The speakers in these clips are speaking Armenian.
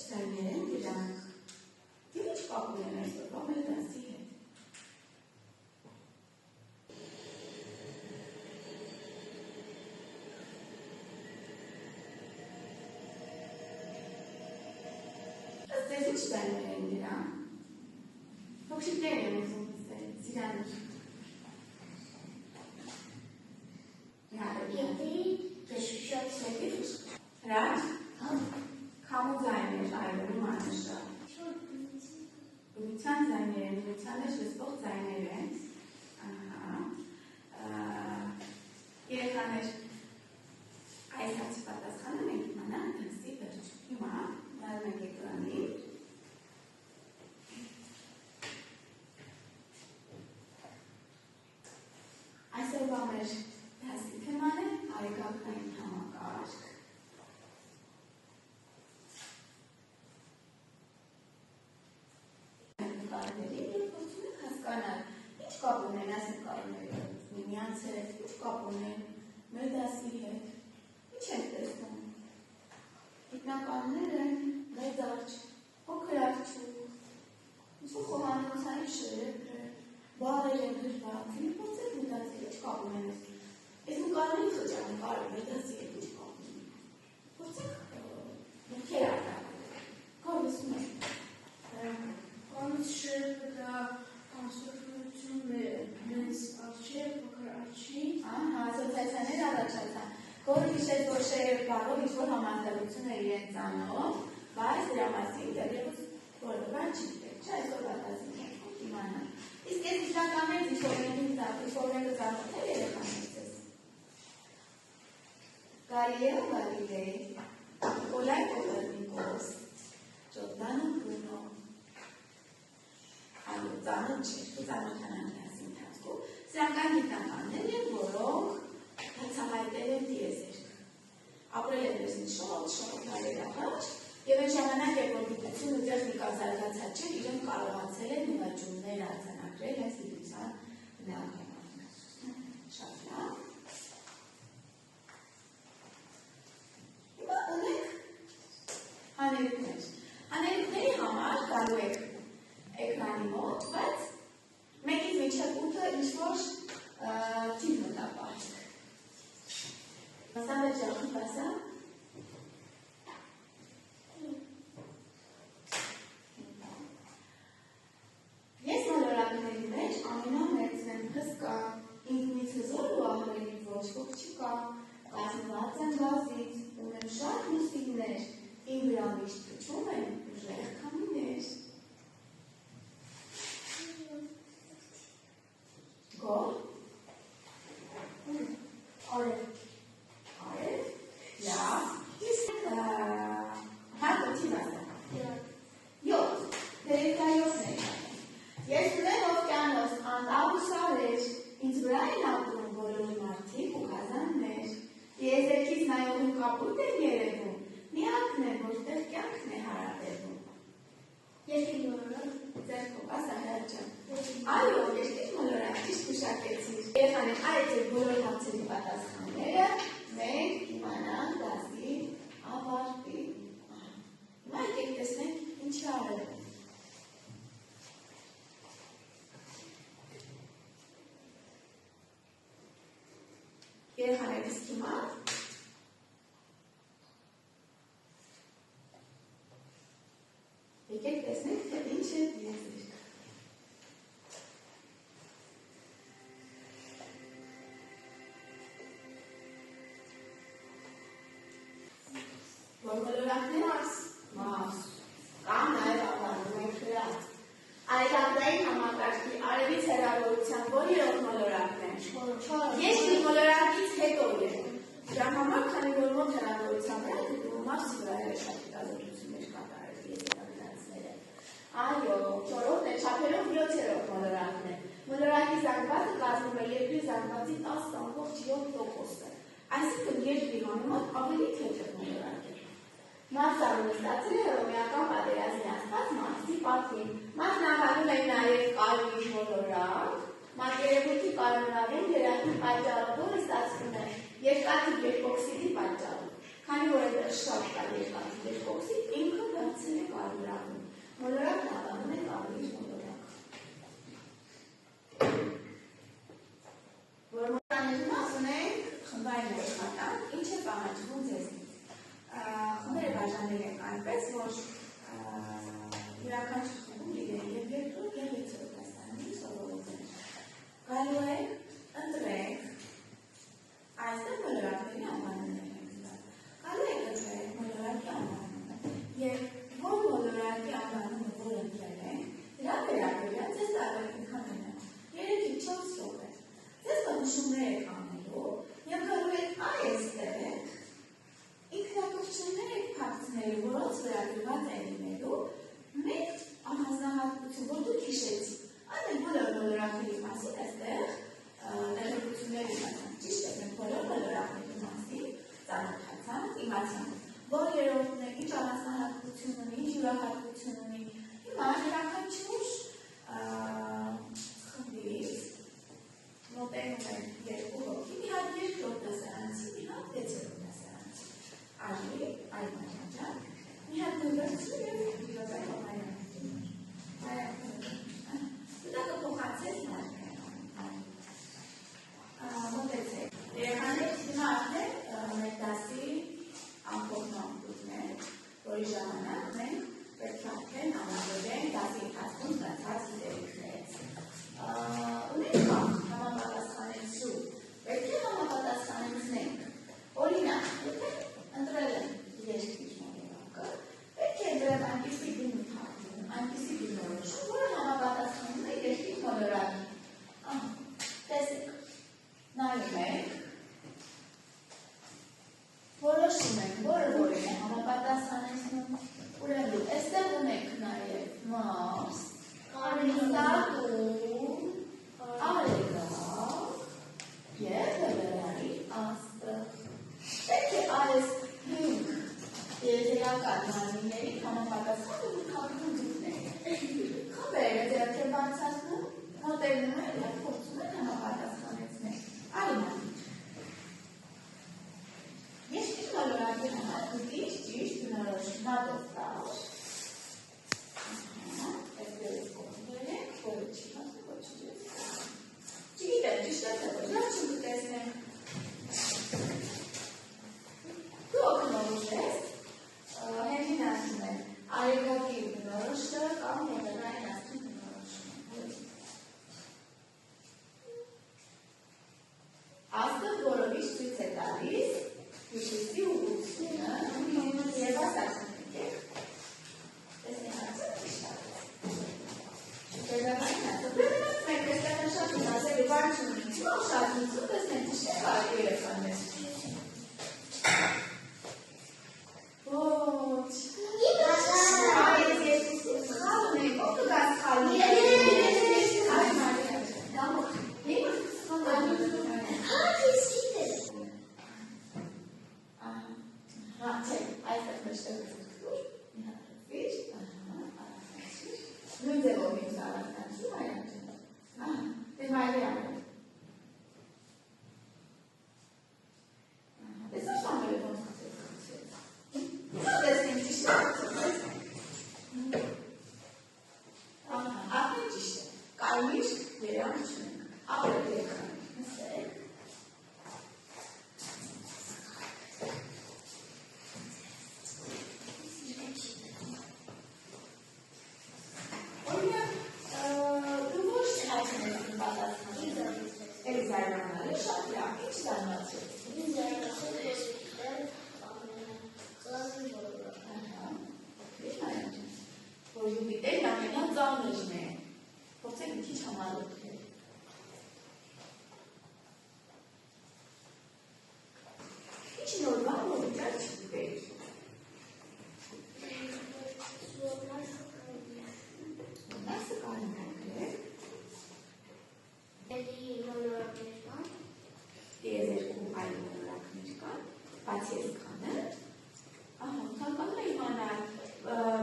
չտայներեն դրանք։ Դու ինչ կապ ունեն այսօրվա մեր դասի հետ։ Ձեզ ինչ տայներեն դրանք։ Փոքրիկներ են ուզում ասել, սիրանում։ Հրաչ, քամու ձայներ այլում անշա։ Բնության ձայներ են, բնությանը շեստող ձայներ են։ Երեխաներ այս հացի պատասխանը մենք իմանանք դասի վերջ։ Հիմա նայում ենք էկրանին։ Այսօրվա մեր դասի թեման է արեգակնային համակարգ։ Ինչ կապ ունեն այս նկարները միմյանց հետ, ինչ կապ ունեն մեր դասի հետ, ինչ ենք տեսնում։ Գիտնականներ են, մեծ արջ, փոքր արջուկ, ուսու խոհանոցային շերեբրեր, բառեր են գրված, փորձեք մտածել, ինչ կապ ունեն այս նկարների խճանկարը մեր դասի հետ ինչ կապ ունեն։ Փորձեք մտքեր արտահայտել, կարողացում եք։ Կանից շերեբը դա Անսովորությունն է մեծ արջի, փոքր արջի։ Ասոցիացիաներ առաջացան։ Գորը հիշեց, որ շերեբ բառով ինչ-որ համարտադրություն է իրեն ծանոթ, բայց դրա մասին դեռևս որևէ չգիտեք, չէ՞, այսօր դասին ենք իմանալ։ Իսկ այս գիտնականներից ինչ-որ ծանոթ է երեխաներս։ Գալիլեո Գալիլեյ, Նիկոլայ Կոպեռնիկոս, Ջորդանո Բրունո, ծանոթ չէ, ծանոթանանք ասի ընթացքում։ Սրանք այն գիտնականներ են, որոնք բացահայտել են տիեզերք։ Ապրել են մեզ շատ դարեր առաջ, եւ այն ժամանակ, երբ որ գիտությունը ու տեխնիկա զարգացած չէր, իրենք կարողացել են նվաճումներ արձանագրել այս գիտության բնականոն։ Շատ լավ։ Հիմա ունենք հանելուկներ։ Հանելուկների համար գալու եք էկրանի մոտ, բայց մեկից մինչև 8-ը ինչ-որ թիվ մտապահեք։ Սամվել ջան, բասա։ Ես մոլորակների մեջ ամենամեծն եմ, հսկա, ինձնից հզոր ու ահռելի ոչ ոք չկա, կազմված եմ գազից, ունեմ շատ լուսիններ, իմ վրա միշտ փչում են ուժեղ քամիներ։ Go. Արև։ Արև։ Լավ։ Հատը թիվ ասա։ 7։ Դերեկա 7-ն է։ Ես ունեմ օվկիանոս, անտառ ու սարեր, ինձ վրա են ապրում բոլոր մարդիկ ու գազաններ։ Տիեզերքից նայողին կապույտ են երևում, միակն է, որտեղ կյանքն է հարատևում։ Երկիր մոլորակ։ Ձերքով, ասա հրաչան։ Այո, երկիր մոլորակ, ճիշտ գուշակեցիր։ Երեխաներ, այդ ձեր բոլոր հարցերի պատասխանները մենք իմանանք դասի ավարտին։ Հիմա եկեք տեսնենք ինչ է արել։ Երեխաներ, իսկ հիմա եկեք տեսնենք, թե ինչ է տիեզերք։ Որ մոլորակներ Մարս, կամ նաև ապարում ենք հրաց։ Արեգակնային համակարգի արևից հեռավորության որ երրորդ մոլորակն է։ Ես մի մոլորակից հետո եմ։ Դրա համար, քանի որ մոտ հեռավորության վրա գտնվում Մարսի վրա է շատ հետազոտություններ կատարել եզերագնացները։ Այո, չորրորդն է, չափերով 7-րդ մոլորակն է։ Մոլորակի զանգվածը կազմում է երկրի զանգվածի 10.7%-ը։ Այսինքն երկրի համեմատ ավելի թեթև մոլորակ է։ Մարսը ստացել է հռոմեական պատերազմի անցած Մարսի պատվին։ Մարսն անվանում են նաև կարմիր մոլորակ, մակերևույթի կարմրավուն երակի պատճառով, որը ստացվում է երկաթի երկօքսիդի պատճառով։ Քանի որ այդտեղ շատ կա երկաթի երկօքսիդ, ինքը դարձել է յուրաքանչյուր լինել և երկրորդ և եթերոտ դասարանի սովորություն։ Գալու եք, ընտրեք, այստեղ մոլորակների անվանումներ ենք զգալ։ Գալու եք ընտրեք մոլորակի անվանումը և որ մոլորակի անվանումը, որ ընտրել ենք, դրա վերաբերյալ ձեզ տարբերություն կամենա 3-4 րոպե։ Ձեզ պատմություններ եք անելու և գալու եք այստեղ ինքնակրթություններ եք փակցնելու, որոնց վերագրված են լինելու մեկ առանձնահատկություն, որ դուք հիշեցիք։ Այն բոլոր մոլորակների մասին այստեղ տեղեկություններ իմացանք, ճիշտ է, մենք բոլոր մոլորակների մասին ծանոթացանք, իմացանք, որ երրորդն է, ինչ առանձնահատկություն ունի, ինչ յուրահատկություն ունի։ Հիմա յուրաքանչյուր խմբից մոտենում ենք երկու հոգի, մի հատ երկրորդ դասարանցի, մի հատ եթերոտ դասարանցի։ Արժի, այլ մատյանջան, մի հատ նվերցու և իրոբայ հոմայրանություն։ Դա կփոխանցես մոտեցեք։ Երեխաներ, հիմա արդեն մեր դասի ամբողջ ամբողջներ, որի ժամանակ մենք պետք է արդեն համաձայնենք դասի ընթացքում ստացած գիտելիքներից։ Ունենք համապատասխանեցու, պետք է համապատասխանեցնենք։ Օրինակ, եթե ընտրել են երկիր մոլորակը, պետք է դրել այնպիսի գնահատում, այնպիսի բնորոշում, որը համապատասխանում է երկիր մոլորակին։ Տեսեք, նայում ենք, որոշում ենք, որը է համապատասխանեցնում, ուրեմն, այստեղ ունենք նաև մաս, արմիստատում, արեգալ և հելերարի աստը։ Պետք է այս 5 եզերական մարմինների համապատասխան ու քաղաքում դուքներ։ Խմբերը ձեռք է բարձրացնում, մոտենում են և փորձում են համապատասխանեցնել։ Արինան։ Երկիր մոլորակի համար ուտիչ ճիշտ բնորոշմատով տալ։ Այսպես ես կողմվել ենք, որը չի հասնում, ոչ չգիտեմ։ Չգիտեմ, ճիշտ է թե ոչ, լավ չգտեսնենք։ Դու օգնորոշ ես, հենին ասում են, արեգակի բնորոշը կամ հեղերային ասում բնորոշում։ Աստղ, որով իշ ցույց է տալիս հյուսիսի ուղղությունը և ասացնեք եք։ Տեսնեք ասած իշ տալիս։ Չգերավային ասած, բերնած մենք այստեղ են շատ ունազել ու բարձում ինձ, ով շատ ինձում տեսնենք իշ է կարի երեխաներ։ Ոչ։ Այս երկուսում խալում ենք, ով կգաց խալում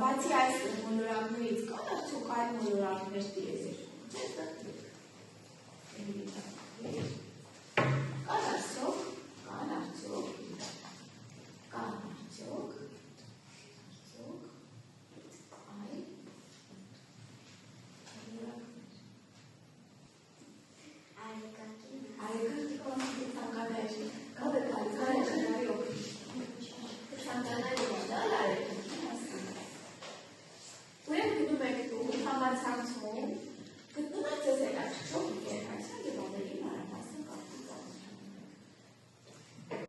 Բացի այս մոլորակներից կան արդյոք այլ մոլորակներ տիեզերքում։